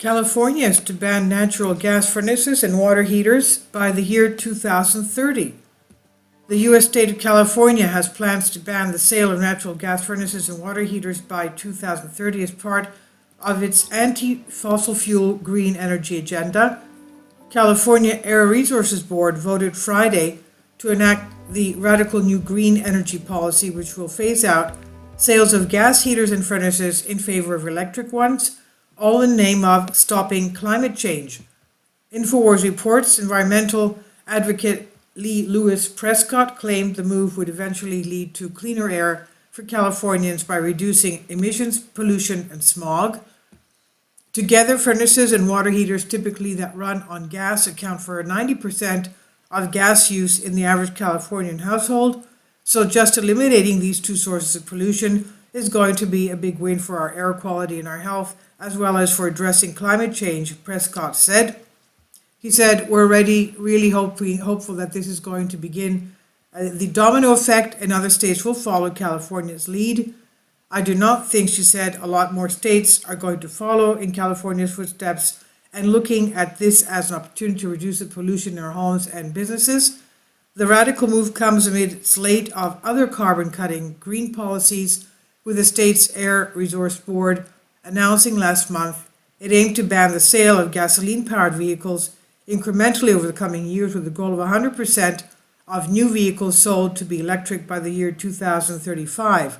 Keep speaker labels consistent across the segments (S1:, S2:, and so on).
S1: California is to ban natural gas furnaces and water heaters by the year 2030. The U.S. state of California has plans to ban the sale of natural gas furnaces and water heaters by 2030 as part of its anti-fossil fuel green energy agenda. California Air Resources Board voted Friday to enact the radical new green energy policy, which will phase out sales of gas heaters and furnaces in favor of electric ones, all in the name of stopping climate change. InfoWars reports environmental advocate Lee Lewis Prescott claimed the move would eventually lead to cleaner air for Californians by reducing emissions, pollution, and smog. Together, furnaces and water heaters typically that run on gas account for 90% of gas use in the average Californian household. So just eliminating these two sources of pollution is going to be a big win for our air quality and our health, as well as for addressing climate change, Prescott said. He said, we're already really hopeful that this is going to begin the domino effect and other states will follow California's lead. I do not think, she said, a lot more states are going to follow in California's footsteps and looking at this as an opportunity to reduce the pollution in our homes and businesses. The radical move comes amid a slate of other carbon-cutting green policies, with the state's Air Resource Board announcing last month it aimed to ban the sale of gasoline-powered vehicles incrementally over the coming years, with the goal of 100% of new vehicles sold to be electric by the year 2035.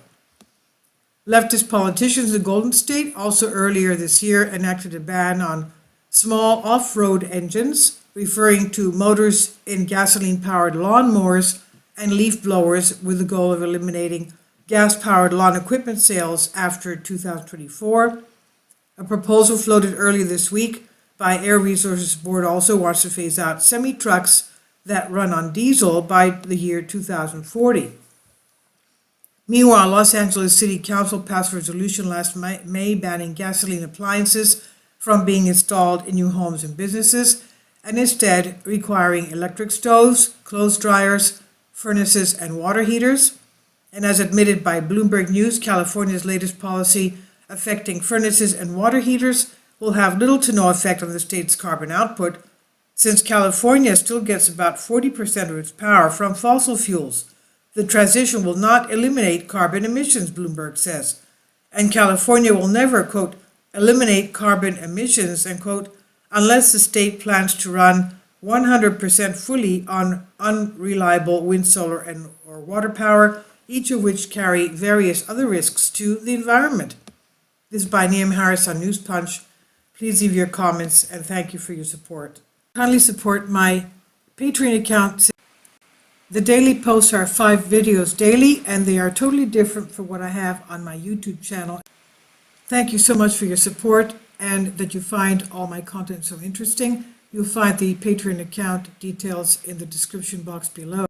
S1: Leftist politicians in the Golden State also earlier this year enacted a ban on small off-road engines, referring to motors in gasoline-powered lawnmowers and leaf blowers, with the goal of eliminating gas-powered lawn equipment sales after 2024. A proposal floated earlier this week by Air Resources Board also wants to phase out semi-trucks that run on diesel by the year 2040. Meanwhile, Los Angeles City Council passed a resolution last May banning gasoline appliances from being installed in new homes and businesses, and instead requiring electric stoves, clothes dryers, furnaces, and water heaters. And as admitted by Bloomberg News, California's latest policy affecting furnaces and water heaters will have little to no effect on the state's carbon output, since California still gets about 40% of its power from fossil fuels. The transition will not eliminate carbon emissions, Bloomberg says, and California will never, quote, eliminate carbon emissions, end quote, unless the state plans to run 100% fully on unreliable wind, solar, or water power, each of which carry various other risks to the environment. This is by Neam Harris on News Punch. Please leave your comments and thank you for your support. Kindly support my Patreon account. The daily posts are 5 videos daily, and they are totally different from what I have on my YouTube channel. Thank you so much for your support and that you find all my content so interesting. You'll find the Patreon account details in the description box below.